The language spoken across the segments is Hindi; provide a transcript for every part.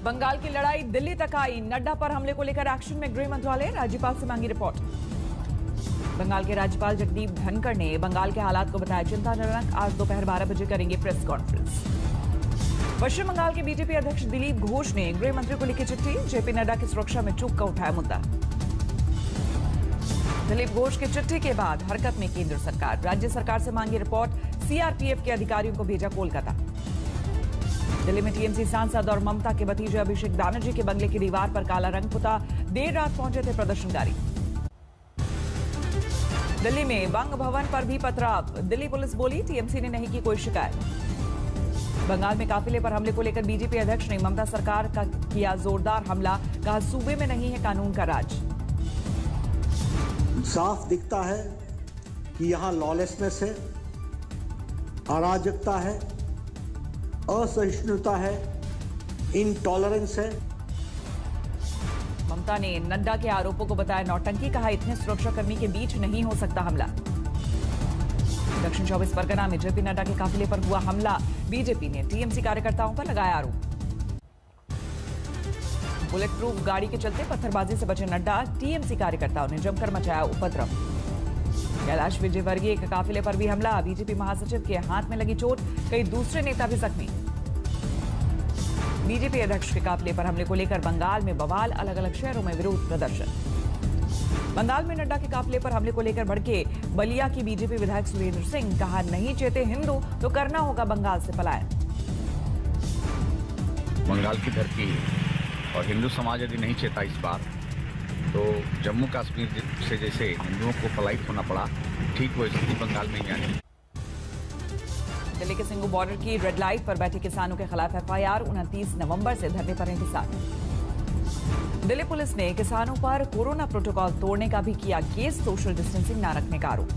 बंगाल की लड़ाई दिल्ली तक आई। नड्डा पर हमले को लेकर एक्शन में गृह मंत्रालय, राज्यपाल से मांगी रिपोर्ट। बंगाल के राज्यपाल जगदीप धनखड़ ने बंगाल के हालात को बताया चिंताजनक। आज दोपहर 12 बजे करेंगे प्रेस कॉन्फ्रेंस। पश्चिम बंगाल के बीजेपी अध्यक्ष दिलीप घोष ने गृह मंत्री को लिखी चिट्ठी। जेपी नड्डा की सुरक्षा में चूक का उठाया मुद्दा। दिलीप घोष की चिट्ठी के बाद हरकत में केंद्र सरकार, राज्य सरकार से मांगी रिपोर्ट। सीआरपीएफ के अधिकारियों को भेजा कोलकाता। दिल्ली में टीएमसी सांसद और ममता के भतीजे अभिषेक बैनर्जी के बंगले की दीवार पर काला रंग पुता। देर रात पहुंचे थे प्रदर्शनकारी। दिल्ली में वंग भवन पर भी पथराव। दिल्ली पुलिस बोली टीएमसी ने नहीं की कोई शिकायत। बंगाल में काफिले पर हमले को लेकर बीजेपी अध्यक्ष ने ममता सरकार का किया जोरदार हमला। कहा सूबे में नहीं है कानून का राज। साफ दिखता है कि यहां लॉलेसनेस है, अराजकता है, असहिष्णुता है, इनटॉलरेंस है। ममता ने नड्डा के आरोपों को बताया नौटंकी। कहा इतने सुरक्षाकर्मी के बीच नहीं हो सकता हमला। दक्षिण 24 परगना में जेपी नड्डा के काफिले पर हुआ हमला। बीजेपी ने टीएमसी कार्यकर्ताओं पर लगाया आरोप। बुलेट प्रूफ गाड़ी के चलते पत्थरबाजी से बचे नड्डा। टीएमसी कार्यकर्ताओं ने जमकर मचाया उपद्रव। कैलाश विजयवर्गीय के काफिले पर भी हमला। बीजेपी महासचिव के हाथ में लगी चोट। कई दूसरे नेता भी जख्मी। बीजेपी अध्यक्ष के काफिले पर हमले को लेकर बंगाल में बवाल। अलग अलग शहरों में विरोध प्रदर्शन। बंगाल में नड्डा के काफिले पर हमले को लेकर भड़के बलिया की बीजेपी विधायक सुरेंद्र सिंह। कहा नहीं चाहते हिंदू तो करना होगा बंगाल से पलायन। बंगाल की धरती और हिंदू समाज यदि नहीं चाहता इस बार, तो जम्मू कश्मीर से जैसे हिंदुओं को पलायित होना पड़ा, ठीक वो स्थिति बंगाल में ही आनी। दिल्ली के सिंगू बॉर्डर की रेड लाइट पर बैठे किसानों के खिलाफ एफआईआर। 29 नवंबर से धरने पर हैं किसान। दिल्ली पुलिस ने किसानों पर कोरोना प्रोटोकॉल तोड़ने का भी किया केस। सोशल डिस्टेंसिंग न रखने का आरोप।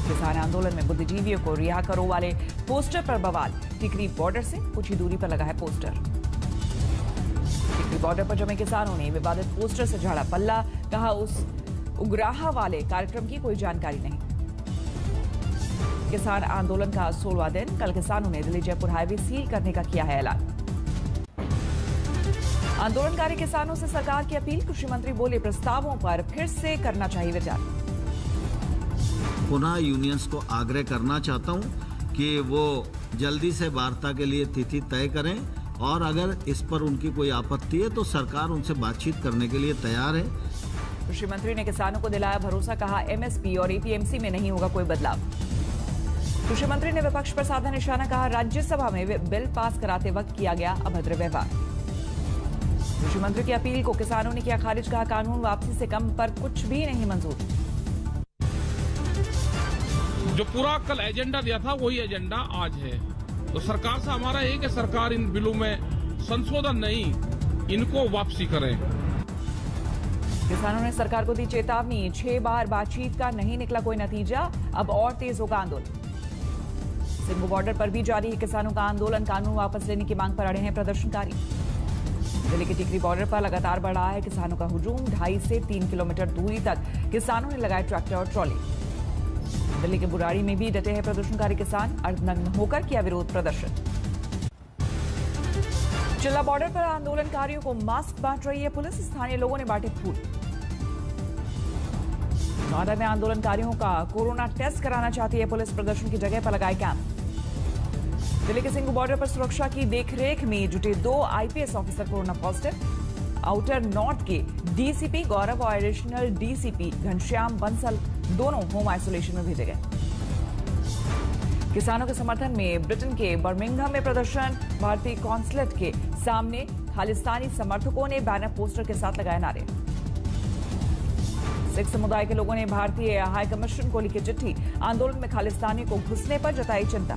किसान आंदोलन में बुद्धिजीवियों को रिहा करो वाले पोस्टर पर बवाल। टिकरी बॉर्डर से कुछ ही दूरी पर लगा है पोस्टर। टिकरी बॉर्डर पर जमे किसानों ने विवादित पोस्टर से झाड़ा पल्ला। कहा उस उग्राहा वाले कार्यक्रम की कोई जानकारी नहीं। किसान आंदोलन का 16वां दिन। कल किसानों ने दिल्ली जयपुर हाईवे सील करने का किया है ऐलान। आंदोलनकारी किसानों से सरकार की अपील। कृषि मंत्री बोले प्रस्तावों पर फिर से करना चाहिए विचार। पुनः यूनियंस को आग्रह करना चाहता हूं कि वो जल्दी से वार्ता के लिए तिथि तय करें और अगर इस पर उनकी कोई आपत्ति है तो सरकार उनसे बातचीत करने के लिए तैयार है। कृषि मंत्री ने किसानों को दिलाया भरोसा। कहा एमएसपी और एपीएमसी में नहीं होगा कोई बदलाव। कृषि मंत्री ने विपक्ष पर साधा निशाना। कहा राज्यसभा में बिल पास कराते वक्त किया गया अभद्र व्यवहार। कृषि मंत्री की अपील को किसानों ने किया खारिज। कहा कानून वापसी से कम पर कुछ भी नहीं मंजूर। जो पूरा कल एजेंडा दिया था वही एजेंडा आज है। तो सरकार से हमारा है कि सरकार इन बिलों में संशोधन नहीं, इनको वापसी करें। किसानों ने सरकार को दी चेतावनी। 6 बार बातचीत का नहीं निकला कोई नतीजा। अब और तेज होगा आंदोलन। सिंगू बॉर्डर पर भी जारी है किसानों का आंदोलन। कानून वापस लेने की मांग पर अड़े हैं प्रदर्शनकारी। दिल्ली के टिकरी बॉर्डर पर लगातार बढ़ रहा है किसानों का हुजूम। 2.5 से 3 किलोमीटर दूरी तक किसानों ने लगाए ट्रैक्टर और ट्रॉली। दिल्ली के बुराड़ी में भी डटे हैं प्रदर्शनकारी किसान। अर्धनग्न होकर किया विरोध प्रदर्शन। चिल्ला बॉर्डर पर आंदोलनकारियों को मास्क बांट रही है पुलिस। स्थानीय लोगों ने बांटे फूल। नोएडा में आंदोलनकारियों का कोरोना टेस्ट कराना चाहती है पुलिस। प्रदर्शन की जगह पर लगाए कैंप। दिल्ली के सिंगू बॉर्डर पर सुरक्षा की देखरेख में जुटे 2 IPS officer corona positive. Outer north के डीसीपी गौरव और एडिशनल डीसीपी घनश्याम बंसल दोनों होम आइसोलेशन में भेजे गए। किसानों के समर्थन में ब्रिटेन के बर्मिंघम में प्रदर्शन। भारतीय कॉन्सुलेट के सामने खालिस्तानी समर्थकों ने बैनर पोस्टर के साथ लगाए नारे। सिख समुदाय के लोगों ने भारतीय हाई कमीशन को लिखी चिट्ठी। आंदोलन में खालिस्तानी को घुसने पर जताई चिंता।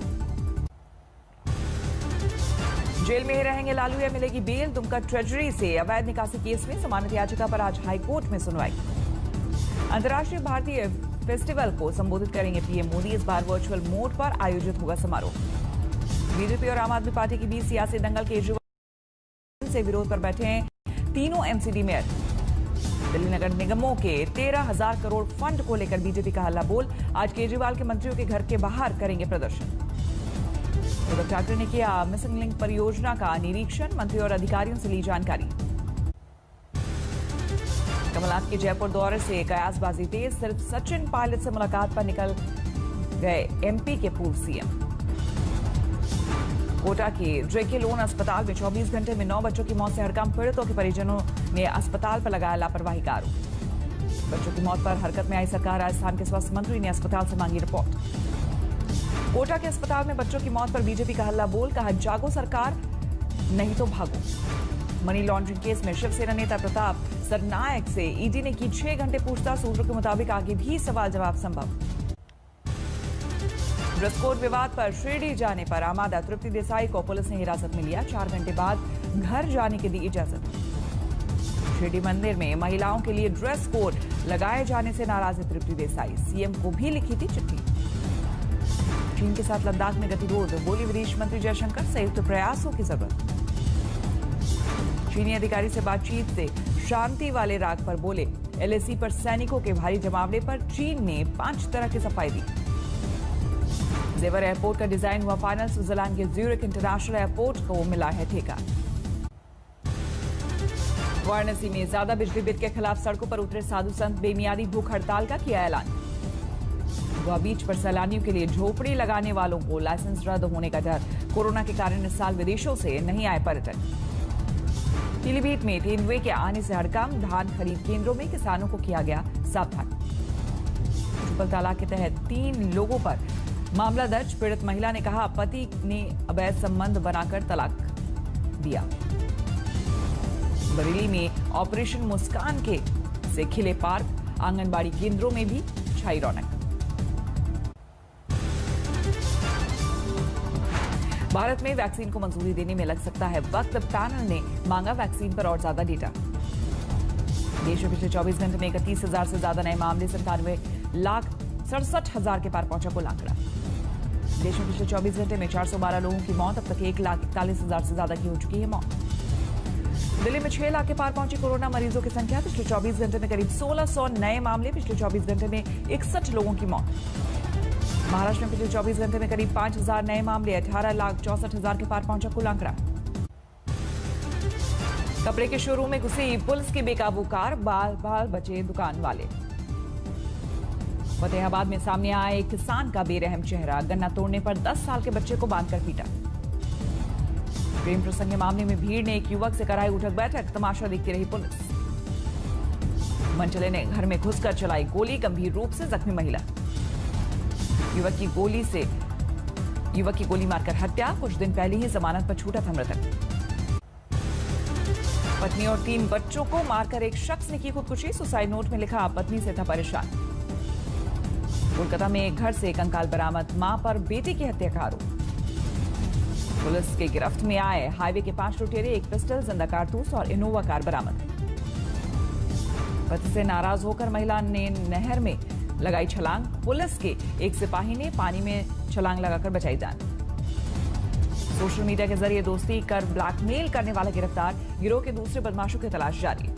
जेल में ही रहेंगे लालू या मिलेगी बेल। दुमका ट्रेजरी से अवैध निकासी केस में जमानत याचिका पर आज हाईकोर्ट में सुनवाई। अंतर्राष्ट्रीय भारतीय फेस्टिवल को संबोधित करेंगे पीएम मोदी। इस बार वर्चुअल मोड पर आयोजित होगा समारोह। बीजेपी और आम आदमी पार्टी के बीच सियासी दंगल। केजरीवाल से विरोध पर बैठे हैं तीनों एमसीडी मेयर। दिल्ली नगर निगमों के 13,000 करोड़ फंड को लेकर बीजेपी का हल्ला बोल। आज केजरीवाल के मंत्रियों के घर के बाहर करेंगे प्रदर्शन। उद्धव ठाकरे ने किया मिसिंग लिंक परियोजना का निरीक्षण, मंत्री और अधिकारियों से ली जानकारी। कमलनाथ के जयपुर दौरे से कयासबाजी तेज, सिर्फ सचिन पायलट से मुलाकात पर निकल गए एमपी के पूर्व सीएम। कोटा के जेके लोन अस्पताल में 24 घंटे में 9 बच्चों की मौत से हड़कंप, पीड़ितों के परिजनों ने अस्पताल पर लगाया लापरवाही का आरोप। बच्चों की मौत पर हरकत में आई सरकार, राजस्थान के स्वास्थ्य मंत्री ने अस्पताल से मांगी रिपोर्ट। कोटा के अस्पताल में बच्चों की मौत पर बीजेपी का हल्ला बोल, कहा जागो सरकार नहीं तो भागो। मनी लॉन्ड्रिंग केस में शिवसेना नेता प्रताप सरनायक से ईडी ने की 6 घंटे पूछताछ, सूत्रों के मुताबिक आगे भी सवाल जवाब संभव। ड्रेस कोड विवाद पर शिरडी जाने पर आमादा तृप्ति देसाई को पुलिस ने हिरासत में लिया, 4 घंटे बाद घर जाने की दी इजाजत। शिरडी मंदिर में महिलाओं के लिए ड्रेस कोड लगाए जाने से नाराज है तृप्ति देसाई, सीएम को भी लिखी थी चिट्ठी। चीन के साथ लद्दाख में गतिरोध, बोली विदेश मंत्री जयशंकर, संयुक्त प्रयासों की जरूरत। चीनी अधिकारी से बातचीत से शांति वाले राग पर बोले, एलएसी पर सैनिकों के भारी जमावड़े पर चीन ने 5 तरह की सफाई दी। जेवर एयरपोर्ट का डिजाइन हुआ फाइनल, स्विट्जरलैंड के ज्यूरिख इंटरनेशनल एयरपोर्ट को मिला है ठेका। वाराणसी में ज्यादा बिजली बिल के खिलाफ सड़कों पर उतरे साधु संत, बेमियादी भूख हड़ताल का किया ऐलान। गोवा बीच पर सैलानियों के लिए झोपड़ी लगाने वालों को लाइसेंस रद्द होने का डर, कोरोना के कारण इस साल विदेशों से नहीं आए पर्यटक। पीलीभीत में तेंदुए के आने से हड़कंप, धान खरीद केंद्रों में किसानों को किया गया सावधान। ट्रिपल तलाक के तहत 3 लोगों पर मामला दर्ज, पीड़ित महिला ने कहा पति ने अवैध संबंध बनाकर तलाक दिया। बरेली में ऑपरेशन मुस्कान के से खिले पार्क, आंगनबाड़ी केंद्रों में भी छाई रौनक। भारत में वैक्सीन को मंजूरी देने में लग सकता है वक्त, पैनल ने मांगा वैक्सीन पर और ज्यादा डेटा। देश में पिछले 24 घंटे में 31,000 से ज्यादा नए मामले, 97,67,000 के पार पहुंचा कुल आंकड़ा। देश में पिछले 24 घंटे में 412 लोगों की मौत, अब तक 1,41,000 से ज्यादा की हो चुकी है मौत। दिल्ली में 6 लाख के पार पहुंची कोरोना मरीजों की संख्या, पिछले 24 घंटे में करीब 1,600 नए मामले, पिछले 24 घंटे में 61 लोगों की मौत। महाराष्ट्र में पिछले 24 घंटे में करीब 5,000 नए मामले, 18,64,000 के पार पहुंचा कुल आंकड़ा। कपड़े के शोरूम में घुसी पुलिस की बेकाबू कार, बाल बचे दुकान वाले। फतेहाबाद में सामने आया एक किसान का बेरहम चेहरा, गन्ना तोड़ने पर 10 साल के बच्चे को बांधकर पीटा। प्रेम प्रसंग के मामले में भीड़ ने एक युवक से कराई उठक बैठक, तमाशा देखती रही पुलिस। मनचले ने घर में घुसकर चलाई गोली, गंभीर रूप से जख्मी महिला। युवक की गोली मारकर हत्या, कुछ दिन पहले ही जमानत पर छूटा था मृतक। पत्नी और 3 बच्चों को मारकर एक शख्स ने की खुदकुशी, सुसाइड नोट में लिखा पत्नी से था परेशान। कोलकाता में एक घर से कंकाल बरामद, मां पर बेटे की हत्या का आरोप। पुलिस के गिरफ्त में आए हाईवे के 5 लुटेरे, एक पिस्टल, जिंदा कारतूस और इनोवा कार बरामद। पति से नाराज होकर महिला ने नहर में लगाई छलांग, पुलिस के एक सिपाही ने पानी में छलांग लगाकर बचाई जान। सोशल मीडिया के जरिए दोस्ती कर ब्लैकमेल करने वाला गिरफ्तार, गिरोह के दूसरे बदमाशों की तलाश जारी।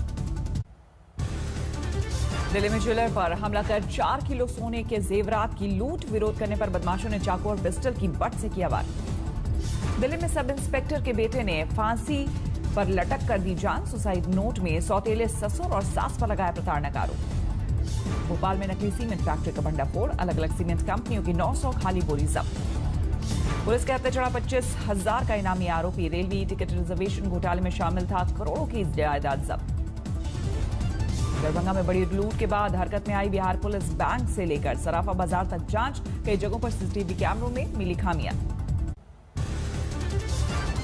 दिल्ली में ज्वेलर पर हमला कर 4 किलो सोने के जेवरात की लूट, विरोध करने पर बदमाशों ने चाकू और पिस्टल की बट से किया वार। दिल्ली में सब इंस्पेक्टर के बेटे ने फांसी पर लटक कर दी जान, सुसाइड नोट में सौतेले ससुर और सास पर लगाया प्रताड़ना का आरोप। भोपाल में नकली सीमेंट फैक्ट्री का भंडाफोड़, अलग अलग सीमेंट कंपनियों की 900 खाली बोरी जब्त। पुलिस के हत्या चढ़ा 25,000 का इनामी आरोपी, रेलवे टिकट रिजर्वेशन घोटाले में शामिल था, करोड़ों की जायदाद जब्त। दरभंगा में बड़ी लूट के बाद हरकत में आई बिहार पुलिस, बैंक से लेकर सराफा बाजार तक जांच, कई जगहों पर सीसीटीवी कैमरों में मिली खामियां।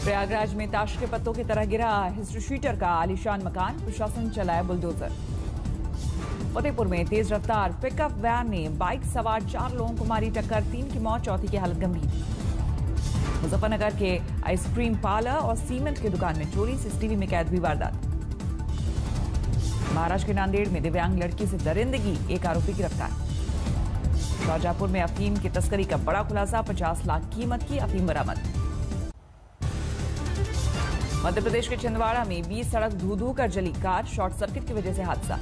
प्रयागराज में ताश के पत्तों की तरह गिरा हिस्ट्री शीटर का आलीशान मकान, प्रशासन चलाया बुलडोजर। फतेहपुर में तेज रफ्तार पिकअप वैन ने बाइक सवार 4 लोगों को मारी टक्कर, 3 की मौत, 4 की हालत गंभीर। मुजफ्फरनगर के आइसक्रीम पार्लर और सीमेंट की दुकान में चोरी, सीसीटीवी में कैद हुई वारदात। महाराष्ट्र के नांदेड़ में दिव्यांग लड़की से दरिंदगी, एक आरोपी गिरफ्तार। शाहजहांपुर में अफीम की तस्करी का बड़ा खुलासा, 50 लाख कीमत की अफीम बरामद। मध्य प्रदेश के छिंदवाड़ा में 20 सड़क धू कर जली कार, शॉर्ट सर्किट की वजह से हादसा।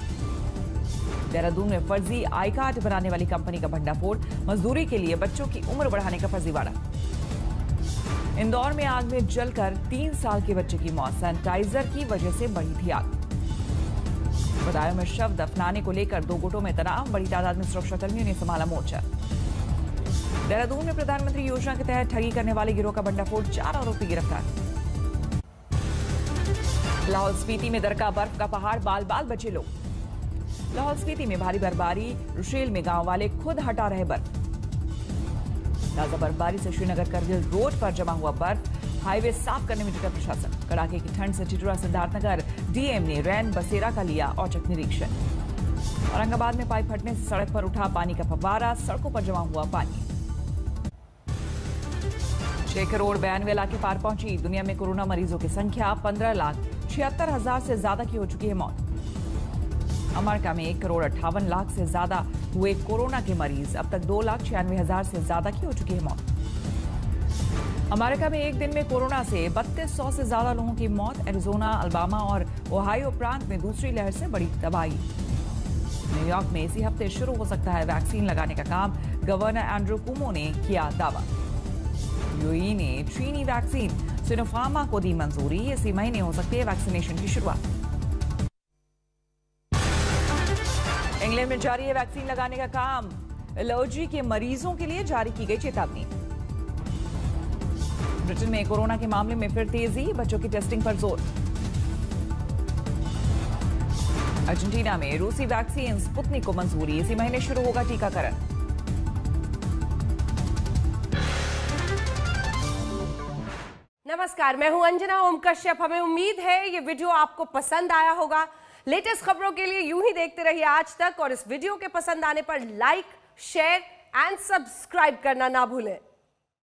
देहरादून में फर्जी आई कार्ड बनाने वाली कंपनी का भंडाफोड़, मजदूरी के लिए बच्चों की उम्र बढ़ाने का फर्जीवाड़ा। इंदौर में आग में जलकर 3 साल के बच्चे की मौत, सैनिटाइजर की वजह से बढ़ी थी आग। बदायूं में शव दफनाने को लेकर 2 गुटों में तनाव, बड़ी तादाद में सुरक्षाकर्मियों ने संभाला मोर्चा। देहरादून में प्रधानमंत्री योजना के तहत ठगी करने वाले गिरोह का भंडाफोड़, 4 आरोपी गिरफ्तार। लाहौल स्पीति में दरका बर्फ का पहाड़, बाल बाल बचे लोग। लाहौल स्पीति में भारी बर्फबारी, रुशेल में गांव वाले खुद हटा रहे बर्फ। ताजा बर्फबारी से श्रीनगर करगिल रोड पर जमा हुआ बर्फ, हाईवे साफ करने में जुटा प्रशासन। कड़ाके की ठंड से चिटुरा सिद्धार्थनगर डीएम ने रैन बसेरा का लिया औचक निरीक्षण। औरंगाबाद में पाइप फटने से सड़क पर उठा पानी का फव्वारा, सड़कों पर जमा हुआ पानी। 6 करोड़ 92 लाख के पार पहुंची दुनिया में कोरोना मरीजों की संख्या, 15,76,000 से ज्यादा की हो चुकी है मौत। अमेरिका में 1 करोड़ 58 लाख से ज्यादा हुए कोरोना के मरीज, अब तक 2,96,000 से ज्यादा की हो चुकी है मौत। अमेरिका में एक दिन में कोरोना से 3200 से ज्यादा लोगों की मौत। एरिजोना, अल्बामा और ओहायो प्रांत में दूसरी लहर से बड़ी तबाही। न्यूयॉर्क में इसी हफ्ते शुरू हो सकता है वैक्सीन लगाने का काम, गवर्नर एंड्रू कुमो ने किया दावा। यूएई ने चीनी वैक्सीन सिनोफार्मा को दी मंजूरी, इसी महीने हो सकती है वैक्सीनेशन की शुरुआत। इंग्लैंड में जारी है वैक्सीन लगाने का काम, एलर्जी के मरीजों के लिए जारी की गई चेतावनी। ब्रिटेन में कोरोना के मामले में फिर तेजी, बच्चों की टेस्टिंग पर जोर। अर्जेंटीना में रूसी वैक्सीन स्पुतनिक को मंजूरी, इसी महीने शुरू होगा टीकाकरण। नमस्कार, मैं हूं अंजना ओम कश्यप। हमें उम्मीद है ये वीडियो आपको पसंद आया होगा। लेटेस्ट खबरों के लिए यूं ही देखते रहिए आज तक, और इस वीडियो के पसंद आने पर लाइक, शेयर एंड सब्सक्राइब करना ना भूलें।